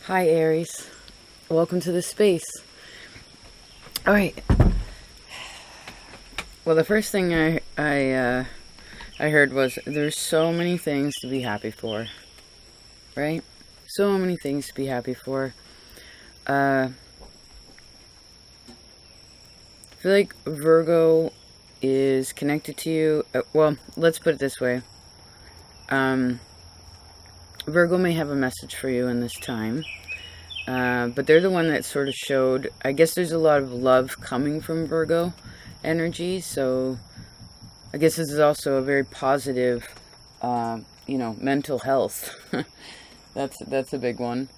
Hi, Aries. Welcome to the space. All right. Well, the first thing I heard was there's so many things to be happy for, right? So many things to be happy for. I feel like Virgo is connected to you. Well, let's put it this way. Virgo may have a message for you in this time. But they're the one that sort of showed, I guess there's a lot of love coming from Virgo energy, so I guess this is also a very positive, mental health. That's a big one.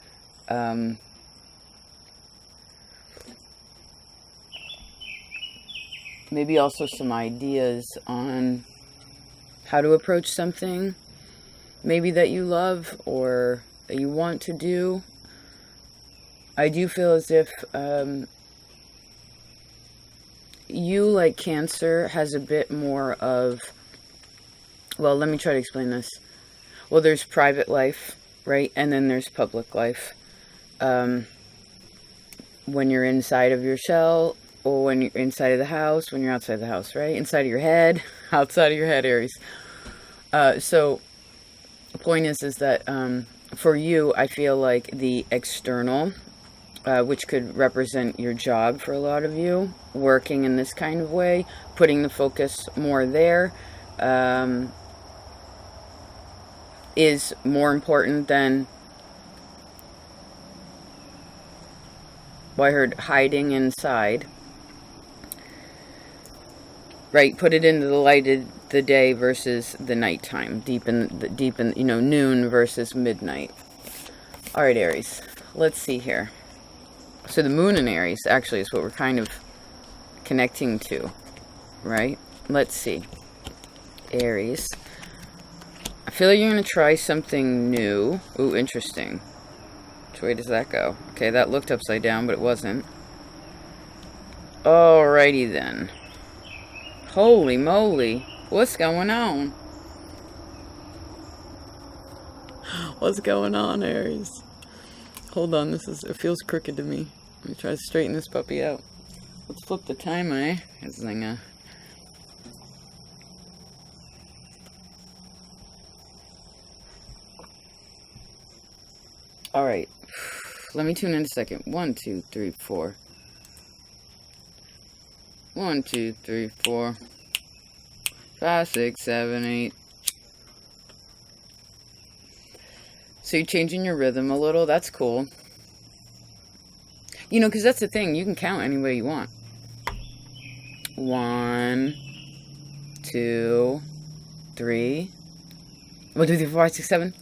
Maybe also some ideas on how to approach something, maybe that you love or that you want to do. I do feel as if you, like Cancer, has a bit more of, well, let me try to explain this. Well, there's private life, right? And then there's public life. When you're inside of your shell, or when you're inside of the house, when you're outside the house, right? Inside of your head, outside of your head, Aries. So the point is that for you, I feel like the external, which could represent your job for a lot of you, working in this kind of way, putting the focus more there, is more important than, well, I heard hiding inside. Right, put it into the light of the day versus the nighttime, deep in noon versus midnight. All right, Aries, let's see here. So the moon in Aries actually is what we're kind of connecting to, right? Let's see. Aries. I feel like you're going to try something new. Ooh, interesting. Which way does that go? Okay, that looked upside down, but it wasn't. Alrighty then. Holy moly. What's going on? What's going on, Aries? Hold on, it feels crooked to me. Let me try to straighten this puppy out. Let's flip the time, eh? Zinger. Alright. Let me tune in a second. 1, 2, 3, 4. 1, 2, 3, 4. 5, 6, 7, 8. So you're changing your rhythm a little. That's cool. You know, because that's the thing. You can count any way you want. 1, 2, 3. 1, 2, 3, 4, 5, 6, 7.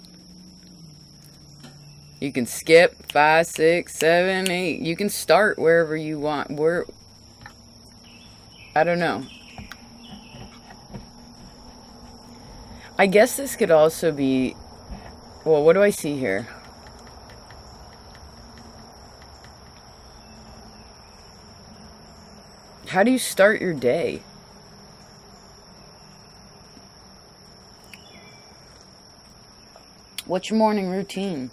You can skip 5, 6, 7, 8. You can start wherever you want. I don't know. I guess this could also be, well, what do I see here? How do you start your day? What's your morning routine?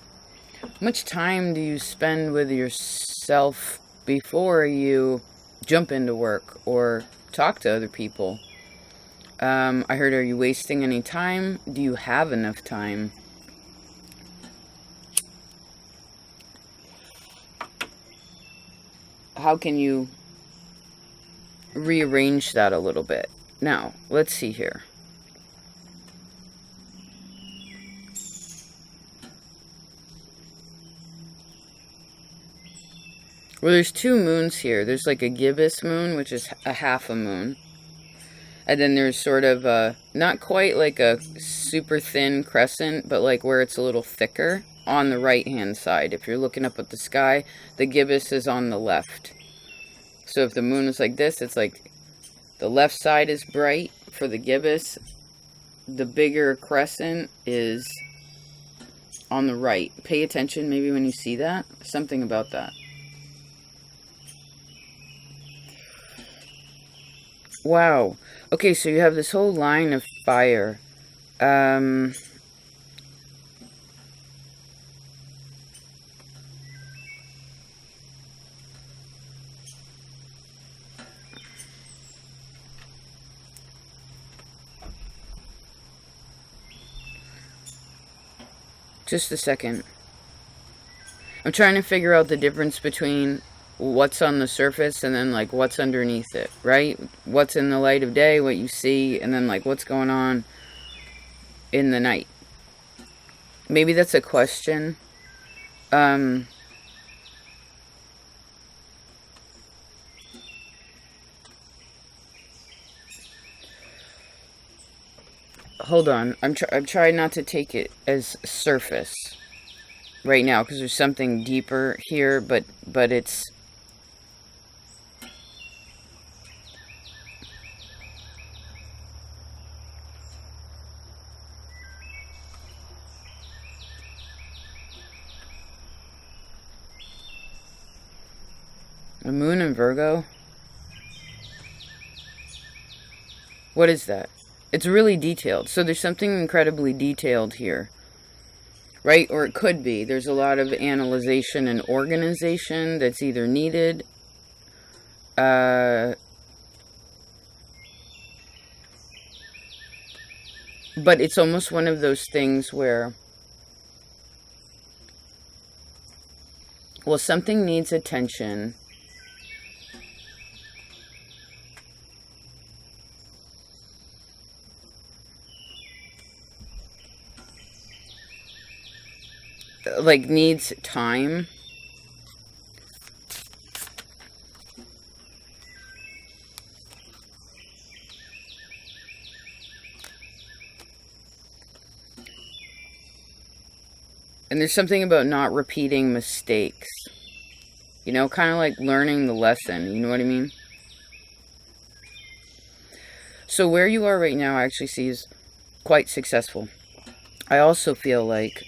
How much time do you spend with yourself before you jump into work or talk to other people? I heard, are you wasting any time? Do you have enough time? How can you rearrange that a little bit? Now, let's see here. Well, there's two moons here. There's like a gibbous moon, which is a half a moon. And then there's sort of a, not quite like a super thin crescent, but like where it's a little thicker on the right-hand side. If you're looking up at the sky, the gibbous is on the left. So if the moon is like this, it's like the left side is bright for the gibbous. The bigger crescent is on the right. Pay attention maybe when you see that. Something about that. Wow. Okay, so you have this whole line of fire. Just a second. I'm trying to figure out the difference between what's on the surface and then, like, what's underneath it, right? What's in the light of day, what you see, and then, like, what's going on in the night. Maybe that's a question. Hold on. I'm trying not to take it as surface right now, because there's something deeper here, but it's... A moon in Virgo? What is that? It's really detailed. So there's something incredibly detailed here. Right? Or it could be. There's a lot of analyzation and organization that's either needed. But it's almost one of those things where, well, something needs attention. Like, needs time. And there's something about not repeating mistakes. You know, kind of like learning the lesson. You know what I mean? So where you are right now, I actually see is quite successful. I also feel like...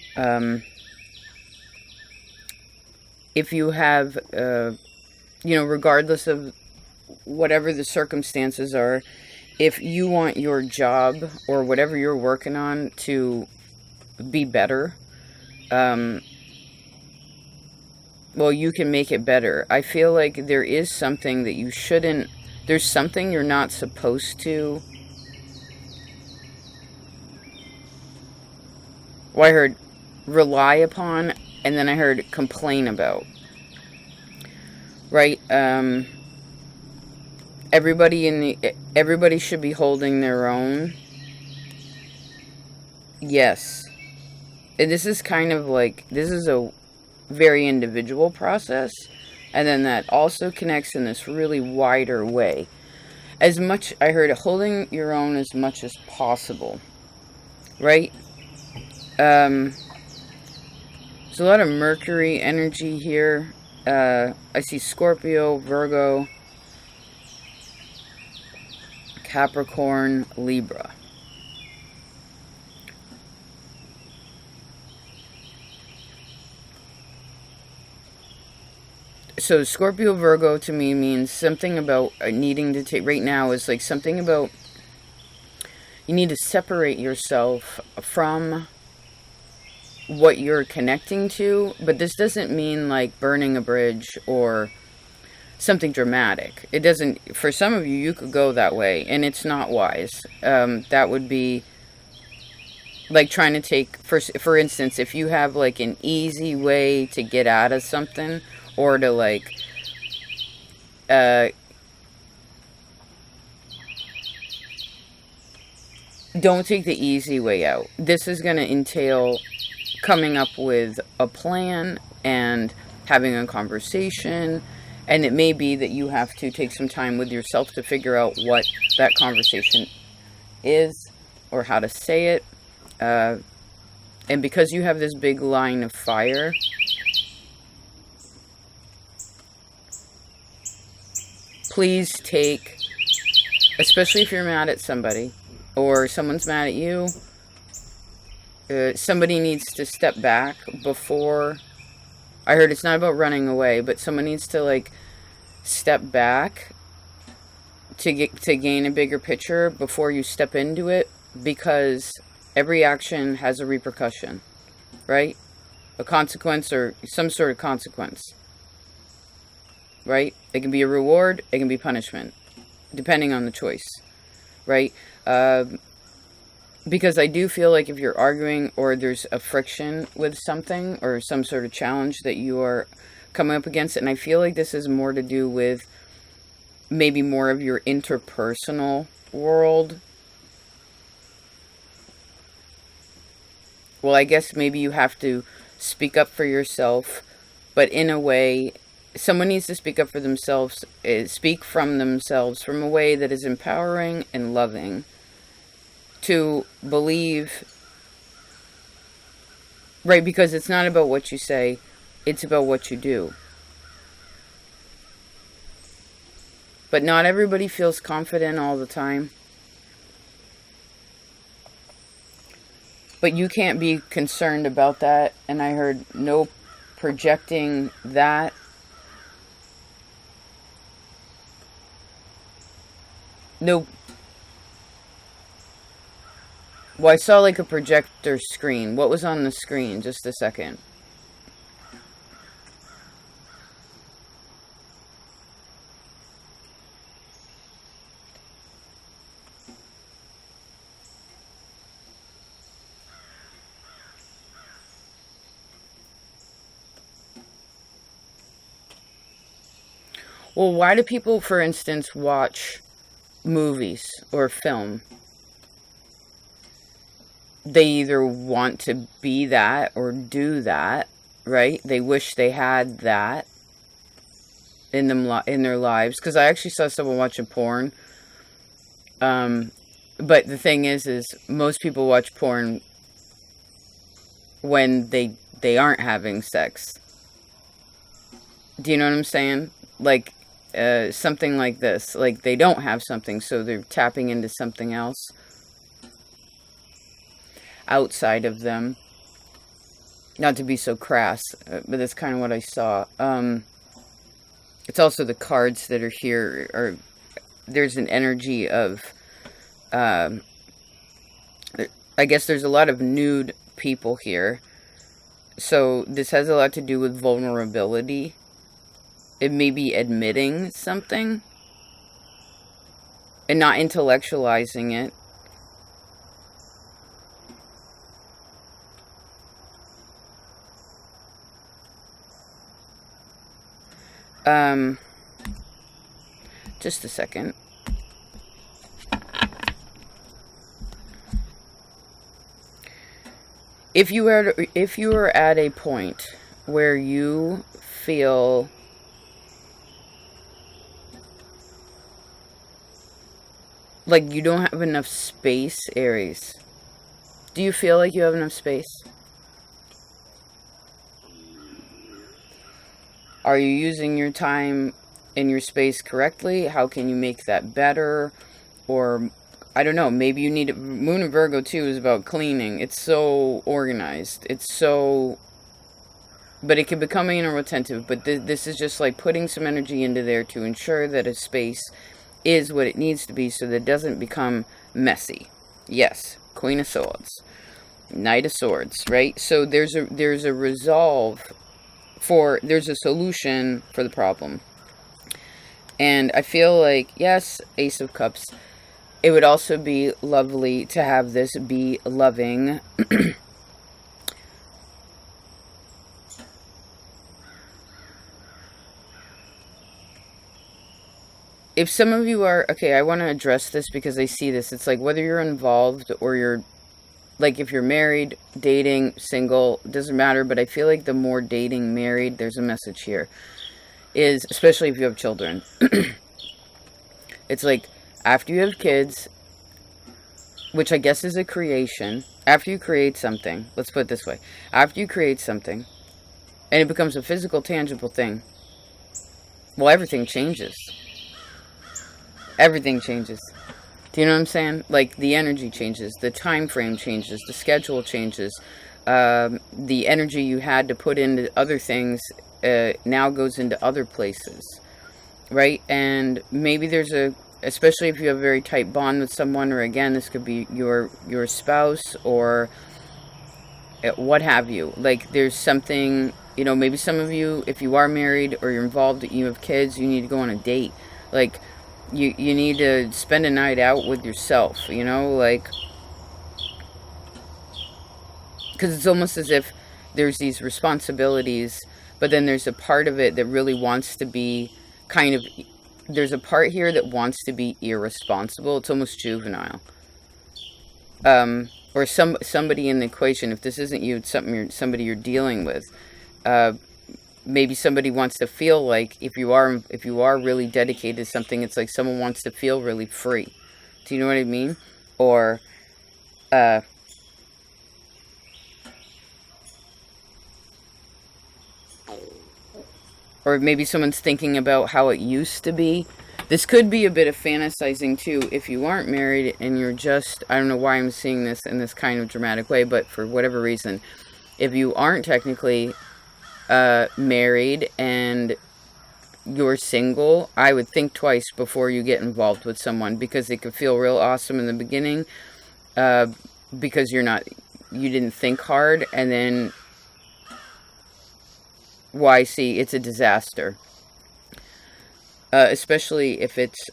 if you have, you know, regardless of whatever the circumstances are, if you want your job or whatever you're working on to be better, well, you can make it better. I feel like there is something that you shouldn't, there's something you're not supposed to. Well, I heard rely upon, and then I heard complain about. Right? Everybody should be holding their own. Yes. And this is kind of like, this is a very individual process. And then that also connects in this really wider way. As much, I heard holding your own as much as possible. Right? There's a lot of Mercury energy here. I see Scorpio, Virgo, Capricorn, Libra. So Scorpio, Virgo to me means something about needing to take, right now is like something about, you need to separate yourself from what you're connecting to, but this doesn't mean like burning a bridge or something dramatic. It doesn't, for some of you, you could go that way, and it's not wise. That would be like trying to take, for instance, if you have like an easy way to get out of something, or to like, don't take the easy way out. This is going to entail coming up with a plan and having a conversation, and it may be that you have to take some time with yourself to figure out what that conversation is or how to say it, and because you have this big line of fire, please take, especially if you're mad at somebody or someone's mad at you, somebody needs to step back before, I heard it's not about running away, but someone needs to like step back to gain a bigger picture before you step into it, because every action has a repercussion, right? A consequence or some sort of consequence, right? It can be a reward, it can be punishment, depending on the choice, right? Because I do feel like if you're arguing or there's a friction with something or some sort of challenge that you are coming up against, and I feel like this is more to do with maybe more of your interpersonal world. Well, I guess maybe you have to speak up for yourself, but in a way, someone needs to speak up for themselves, speak from themselves from a way that is empowering and loving, to believe, right? Because it's not about what you say, it's about what you do. But not everybody feels confident all the time. But you can't be concerned about that. And I heard no projecting that. No. Well, I saw like a projector screen. What was on the screen? Just a second. Well, why do people, for instance, watch movies or film? They either want to be that or do that, right? They wish they had that in their lives. Because I actually saw someone watching porn. But the thing is most people watch porn when they aren't having sex. Do you know what I'm saying? Like, something like this. Like, they don't have something, so they're tapping into something else outside of them. Not to be so crass, but that's kind of what I saw. It's also the cards that are here. Or there's an energy of, I guess there's a lot of nude people here. So this has a lot to do with vulnerability. It may be admitting something and not intellectualizing it. Just a second. If you are at a point where you feel like you don't have enough space, Aries. Do you feel like you have enough space? Are you using your time and your space correctly? How can you make that better? Or, I don't know, maybe you need... Moon and Virgo, too, is about cleaning. It's so organized. It's so... But it can become anal retentive. But this is just like putting some energy into there to ensure that a space is what it needs to be so that it doesn't become messy. Yes, Queen of Swords. Knight of Swords, right? So there's a resolve there's a solution for the problem. And I feel like, yes, Ace of Cups, it would also be lovely to have this be loving. If some of you are, okay, I want to address this because I see this. It's like whether you're involved or you're, like if you're married, dating, single, doesn't matter. But I feel like the more dating, married, there's a message here, is especially if you have children. It's like after you have kids, which I guess is a creation, after you create something, let's put it this way, after you create something and it becomes a physical, tangible thing, well, everything changes. Everything changes. Do you know what I'm saying? Like, the energy changes, the time frame changes, the schedule changes, the energy you had to put into other things now goes into other places, right? And maybe there's especially if you have a very tight bond with someone, or again, this could be your spouse or what have you. Like, there's something, you know, maybe some of you, if you are married or you're involved, you have kids, you need to go on a date. Like, you need to spend a night out with yourself, you know, like, Because it's almost as if there's these responsibilities, but then there's a part of it that really wants to be kind of, there's a part here that wants to be irresponsible. It's almost juvenile. Or somebody in the equation. If this isn't you, it's somebody you're dealing with. Maybe somebody wants to feel like, if you are really dedicated to something, it's like someone wants to feel really free. Do you know what I mean? Or or maybe someone's thinking about how it used to be. This could be a bit of fantasizing too, if you aren't married and you're just, I don't know why I'm seeing this in this kind of dramatic way, but for whatever reason, if you aren't technically married and you're single, I would think twice before you get involved with someone, because it could feel real awesome in the beginning, because you didn't think hard, and then why, see, it's a disaster. Especially if it's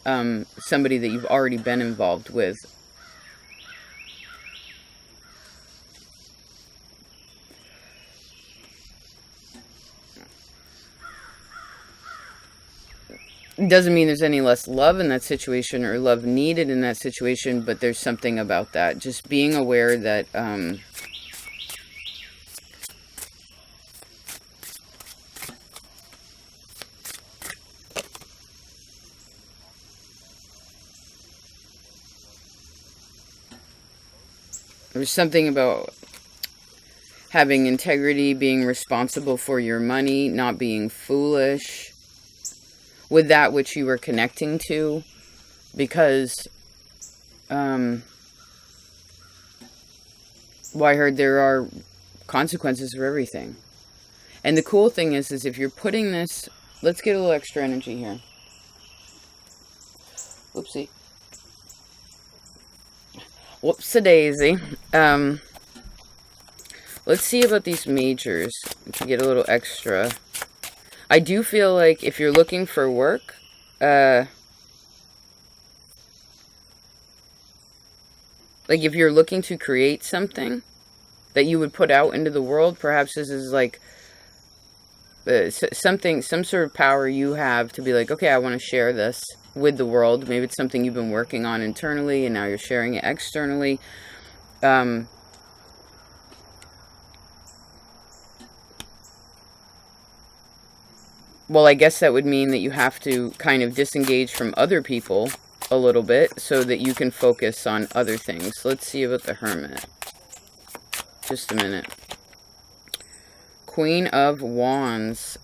somebody that you've already been involved with. It doesn't mean there's any less love in that situation or love needed in that situation, but there's something about that. Just being aware that there's something about having integrity, being responsible for your money, not being foolish with that which you were connecting to, because well, I heard there are consequences for everything. And the cool thing is if you're putting this, let's get a little extra energy here. Whoopsie. Whoops-a-daisy. Let's see about these majors to get a little extra. I do feel like if you're looking for work, like if you're looking to create something that you would put out into the world, perhaps this is like some sort of power you have to be like, okay, I want to share this with the world. Maybe it's something you've been working on internally and now you're sharing it externally. Well, I guess that would mean that you have to kind of disengage from other people a little bit so that you can focus on other things. Let's see about the Hermit. Just a minute. Queen of Wands.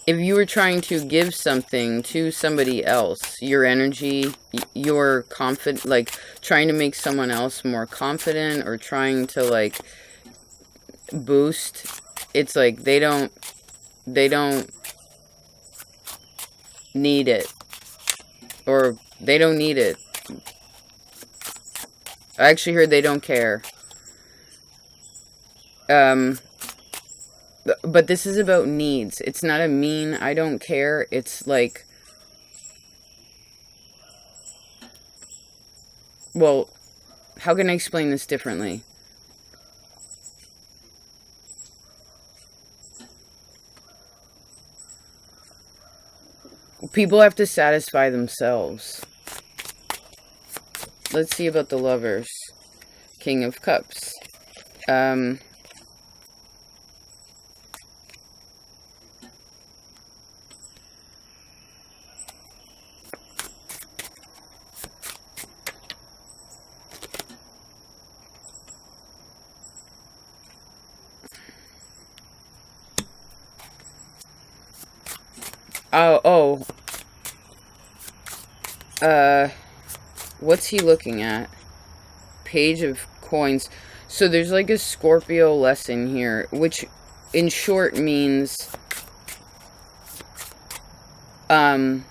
If you were trying to give something to somebody else, your energy, your confident, like trying to make someone else more confident or trying to like boost, it's like they don't need it, or they don't need it. I actually heard they don't care. But this is about needs. It's not a mean, I don't care. It's like, well, how can I explain this differently? People have to satisfy themselves. Let's see about the Lovers. King of Cups. What's he looking at? Page of Coins. So there's like a Scorpio lesson here, which in short means you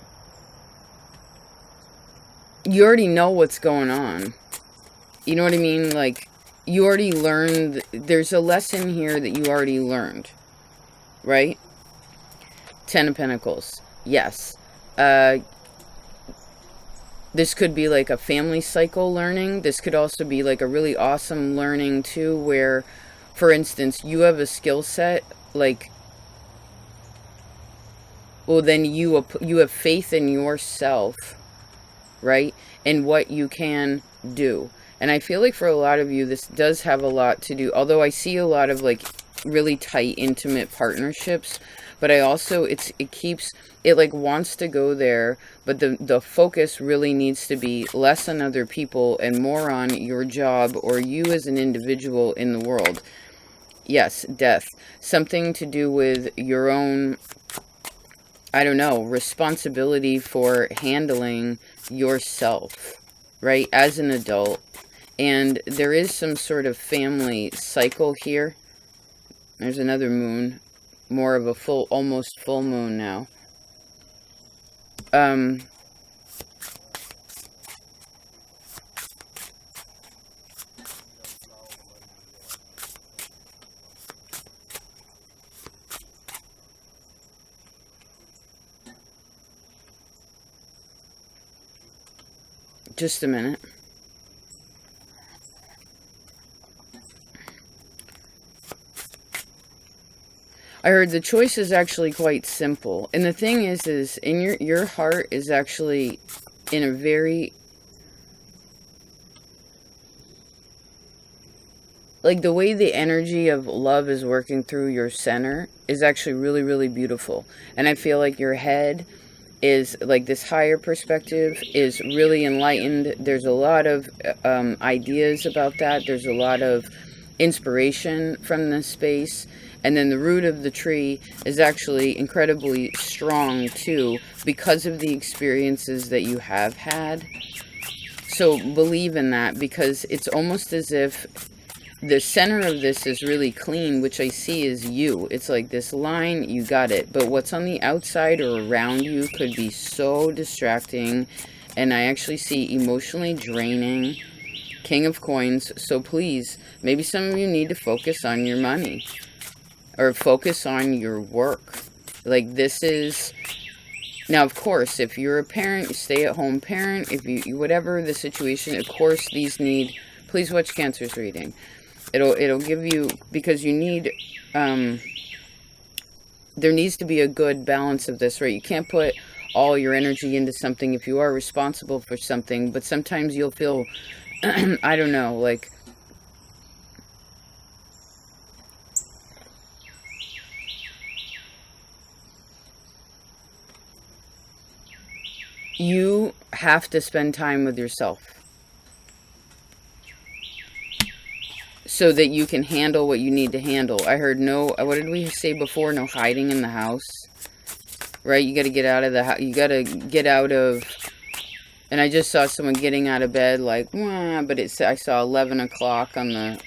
already know what's going on. You know what I mean? Like, you already learned, there's a lesson here that you already learned, right? 10 of Pentacles. Yes. This could be like a family cycle learning. This could also be like a really awesome learning too, where, for instance, you have a skill set, like, well, then you have faith in yourself, right? And what you can do. And I feel like for a lot of you, this does have a lot to do, although I see a lot of like really tight, intimate partnerships, but I also, it like wants to go there, but the focus really needs to be less on other people and more on your job or you as an individual in the world. Yes, death. Something to do with your own, I don't know, responsibility for handling yourself, right, as an adult. And there is some sort of family cycle here. There's another moon, more of a full, almost full moon now. Just a minute. I heard the choice is actually quite simple. And the thing is in your heart is actually in a very, like the way the energy of love is working through your center is actually really, really beautiful. And I feel like your head is like this higher perspective is really enlightened. There's a lot of ideas about that. There's a lot of inspiration from this space. And then the root of the tree is actually incredibly strong too, because of the experiences that you have had. So believe in that, because it's almost as if the center of this is really clean, which I see is you. It's like this line, you got it. But what's on the outside or around you could be so distracting. And I actually see emotionally draining. King of Coins. So please, maybe some of you need to focus on your money. Or focus on your work. Like this is... Now, of course, if you're a parent, stay-at-home parent, if you whatever the situation, of course, these need... Please watch Cancer's reading. It'll give you... Because you need... there needs to be a good balance of this, right? You can't put all your energy into something if you are responsible for something. But sometimes you'll feel... I don't know, like... You have to spend time with yourself so that you can handle what you need to handle. I heard no, what did we say before? No hiding in the house, right? You got to get out of the house. You got to get out of, and I just saw someone getting out of bed like, wah, but I saw 11 o'clock on the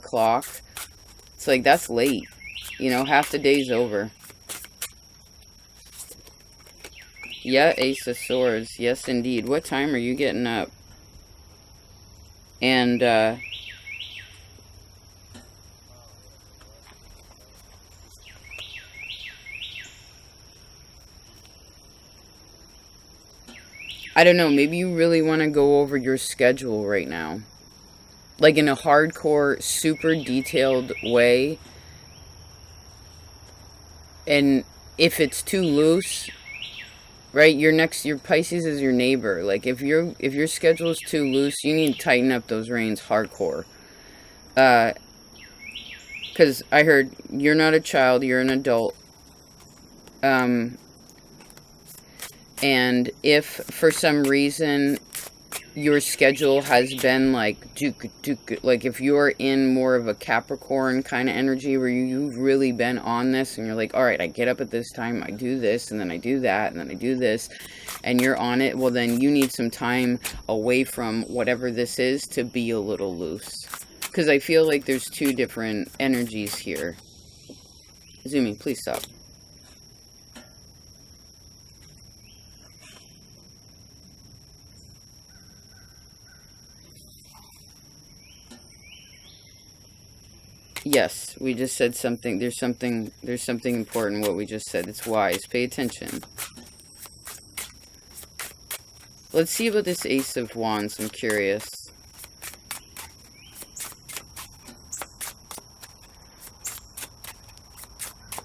clock. It's like, that's late, you know, half the day's over. Yeah, Ace of Swords. Yes, indeed. What time are you getting up? And, I don't know. Maybe you really want to go over your schedule right now. Like in a hardcore, super detailed way. And if it's too loose... Right, your Pisces is your neighbor. Like if your schedule is too loose, you need to tighten up those reins hardcore. Because I heard you're not a child, you're an adult. And if for some reason your schedule has been like like if you're in more of a Capricorn kind of energy where you've really been on this and you're like, all right, I get up at this time, I do this, and then I do that, and then I do this, and you're on it, well then you need some time away from whatever this is to be a little loose. Because I feel like there's two different energies here. Zumi, please stop. Yes, we just said something. There's something important what we just said. It's wise. Pay attention. Let's see about this Ace of Wands. I'm curious.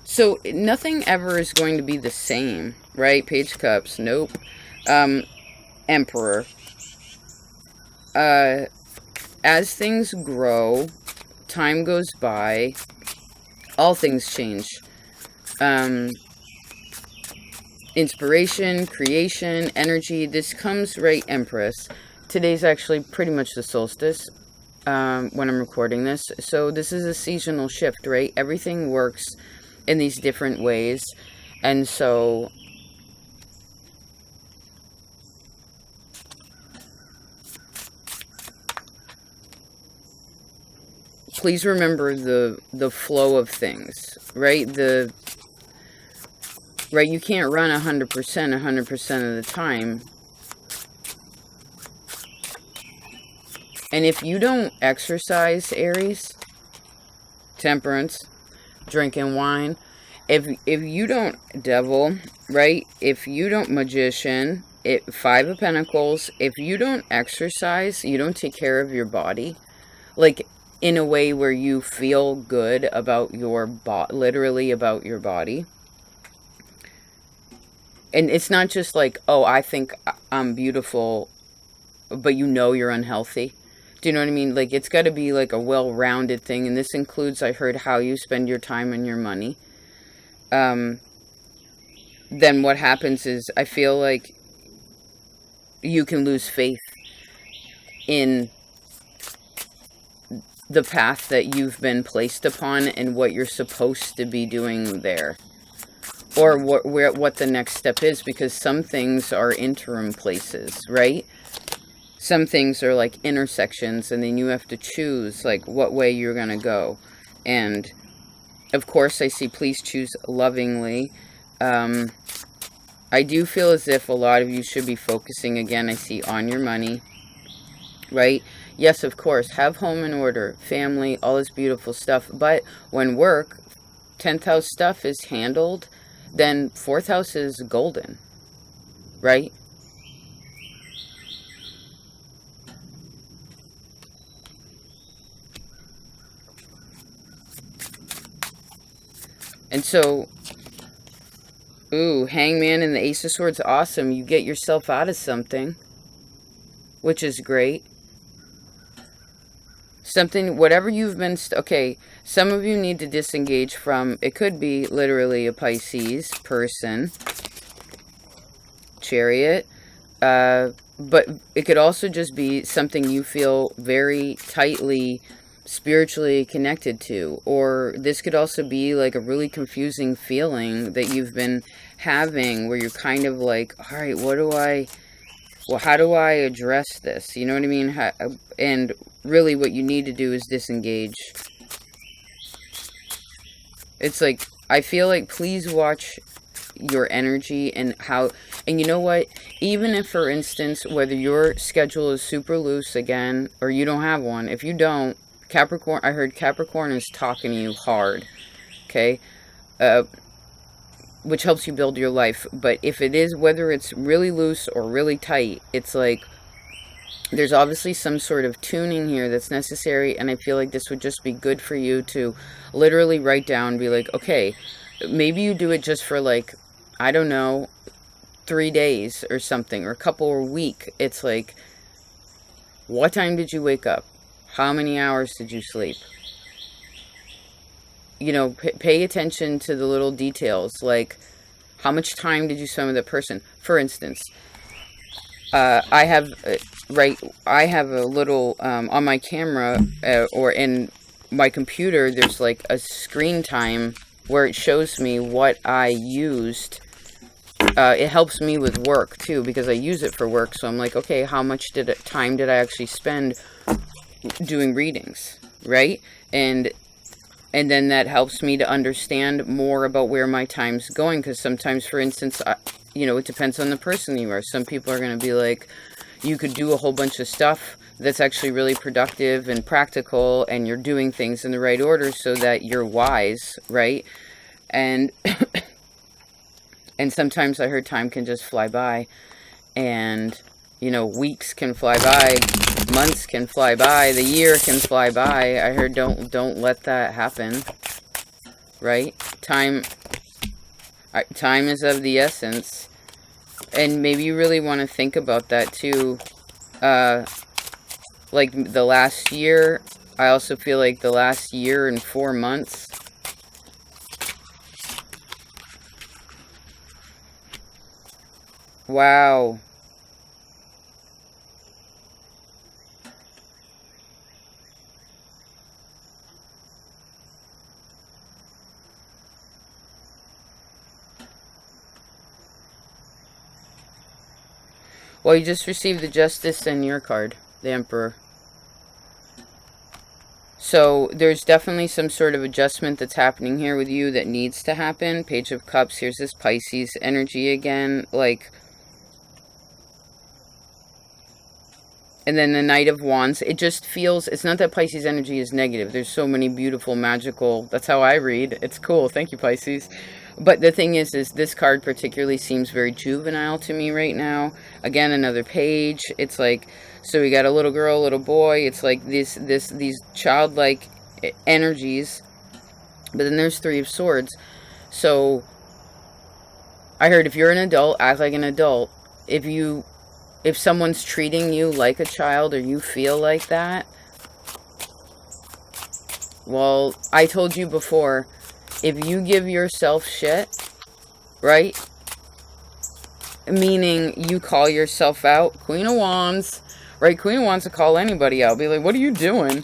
So nothing ever is going to be the same, right? Page of Cups, nope. Emperor. As things grow, time goes by, all things change. Inspiration, creation, energy, this comes, right, Empress. Today's actually pretty much the solstice when I'm recording this. So this is a seasonal shift, right? Everything works in these different ways. And so please remember the flow of things, right? Right, you can't run 100% of the time. And if you don't exercise, Aries, temperance, drinking wine, if you don't devil, right? If you don't magician, Five of Pentacles, if you don't exercise, you don't take care of your body, like in a way where you feel good about your literally about your body. And it's not just like, oh, I think I'm beautiful, but you know you're unhealthy. Do you know what I mean? Like, it's got to be like a well-rounded thing. And this includes, I heard, how you spend your time and your money. Then what happens is, I feel like you can lose faith in the path that you've been placed upon and what you're supposed to be doing there. Or what the next step is, because some things are interim places, right? Some things are like intersections, and then you have to choose like what way you're going to go. And of course, I see please choose lovingly. I do feel as if a lot of you should be focusing, again, I see, on your money, right? Yes, of course, have home in order, family, all this beautiful stuff. But when work, 10th house stuff is handled, then 4th house is golden, right? And so, ooh, Hangman and the Ace of Swords, awesome. You get yourself out of something, which is great. Something, whatever you've been, okay, some of you need to disengage from, it could be literally a Pisces person, Chariot, but it could also just be something you feel very tightly spiritually connected to. Or this could also be like a really confusing feeling that you've been having, where you're kind of like, all right, how do I address this? You know what I mean? And really what you need to do is disengage. It's like, I feel like, please watch your energy and how, and you know what, even if, for instance, whether your schedule is super loose again, or you don't have one, if you don't, Capricorn, I heard Capricorn is talking to you hard, okay, which helps you build your life. But if it is, whether it's really loose or really tight, it's like, there's obviously some sort of tuning here that's necessary, and I feel like this would just be good for you to literally write down, be like, okay, maybe you do it just for like, I don't know, 3 days or something, or a couple or week. It's like, what time did you wake up? How many hours did you sleep? You know, pay attention to the little details, like how much time did you spend with that person? For instance, I have a little, on my camera, or in my computer, there's like a screen time where it shows me what I used. It helps me with work too, because I use it for work. So I'm like, okay, how much time did I actually spend doing readings, right? And then that helps me to understand more about where my time's going, because sometimes, for instance, you know, it depends on the person you are. Some people are going to be like, you could do a whole bunch of stuff that's actually really productive and practical, and you're doing things in the right order so that you're wise, right? And and sometimes I heard time can just fly by, and You know, weeks can fly by, months can fly by, the year can fly by. I heard don't let that happen. Right? Time is of the essence. And maybe you really want to think about that too. Like the last year, I also feel like the last year and 4 months. Wow. Well, you just received the Justice and your card, the Emperor. So there's definitely some sort of adjustment that's happening here with you that needs to happen. Page of Cups, here's this Pisces energy again. Like, and then the Knight of Wands. It just feels, it's not that Pisces energy is negative. There's so many beautiful, magical, that's how I read. It's cool. Thank you, Pisces. But the thing is this card particularly seems very juvenile to me right now. Again, another page. It's like, so we got a little girl, a little boy. It's like these childlike energies. But then there's Three of Swords. So I heard if you're an adult, act like an adult. If someone's treating you like a child or you feel like that, well, I told you before, if you give yourself shit, right? Meaning you call yourself out, Queen of Wands, right? Queen of Wands to call anybody out. Be like, what are you doing?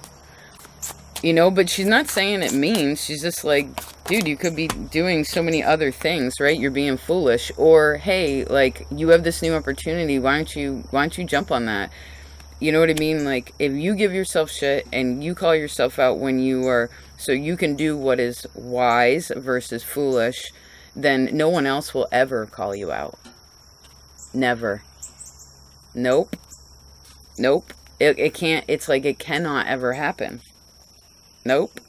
You know, but she's not saying it mean. She's just like, dude, you could be doing so many other things, right? You're being foolish. Or, hey, like, you have this new opportunity. Why don't you jump on that? You know what I mean? Like, if you give yourself shit and you call yourself out when you are, so you can do what is wise versus foolish, then no one else will ever call you out. Never. Nope. Nope. It can't, it's like it cannot ever happen. Nope.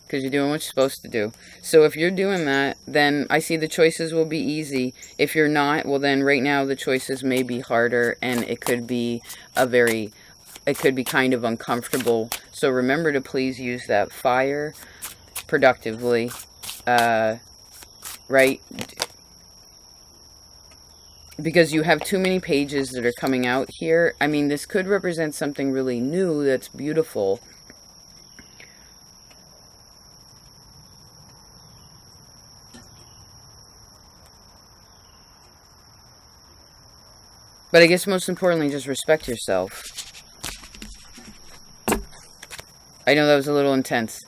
Because you're doing what you're supposed to do. So if you're doing that, then I see the choices will be easy. If you're not, well then right now the choices may be harder and it could be it could be kind of uncomfortable. So remember to please use that fire productively. Right? Because you have too many pages that are coming out here. I mean, this could represent something really new that's beautiful. But I guess most importantly, just respect yourself. I know that was a little intense.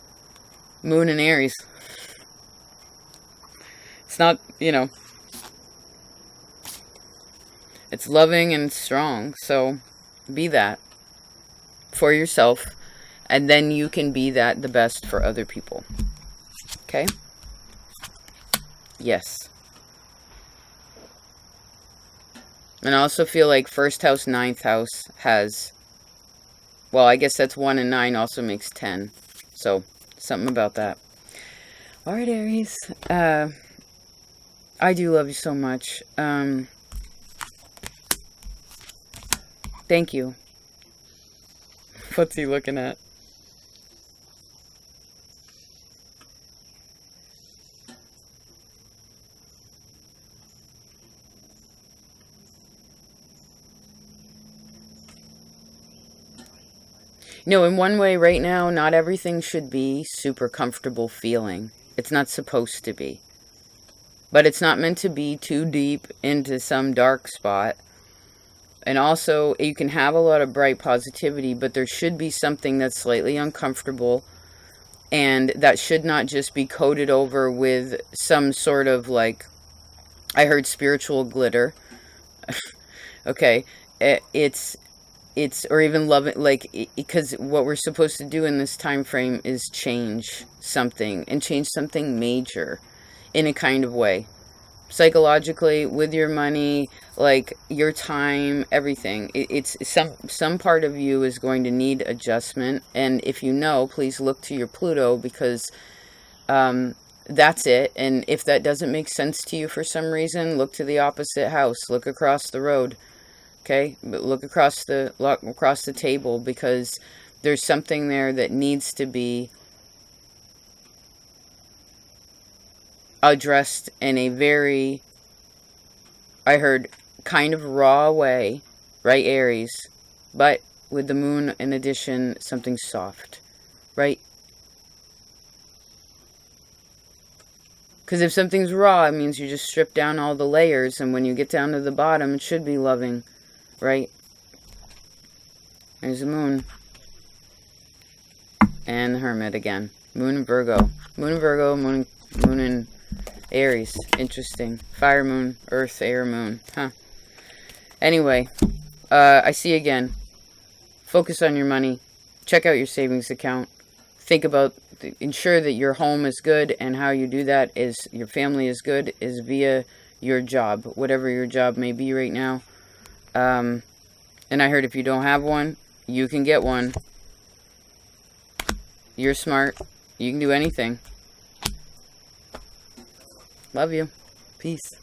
Moon and Aries. It's not, you know, it's loving and strong. So be that for yourself. And then you can be that the best for other people. Okay? Yes. And I also feel like first house, ninth house has, well, I guess that's 1 and 9 also makes 10. So, something about that. All right, Aries. I do love you so much. Thank you. What's he looking at? No, in one way right now, not everything should be super comfortable feeling. It's not supposed to be. But it's not meant to be too deep into some dark spot. And also, you can have a lot of bright positivity, but there should be something that's slightly uncomfortable. And that should not just be coated over with some sort of, like, I heard spiritual glitter. Okay, it's or even love it, like, because what we're supposed to do in this time frame is change something, and change something major in a kind of way, psychologically, with your money, like your time, everything. It's some part of you is going to need adjustment, and if you know, please look to your Pluto, because that's it. And if that doesn't make sense to you for some reason, look to the opposite house, look across the road. Okay, but look across the table, because there's something there that needs to be addressed in a very, I heard, kind of raw way, right, Aries? But with the moon in addition, something soft, right? Because if something's raw, it means you just strip down all the layers, and when you get down to the bottom, it should be loving, right? There's the moon. And the Hermit again. Moon and Virgo. Moon and Virgo, moon and Aries. Interesting. Fire moon, earth, air moon. Huh. Anyway, I see again. Focus on your money. Check out your savings account. Think about, ensure that your home is good, and how you do that is, your family is good, is via your job, whatever your job may be right now. And I heard if you don't have one, you can get one. You're smart. You can do anything. Love you. Peace.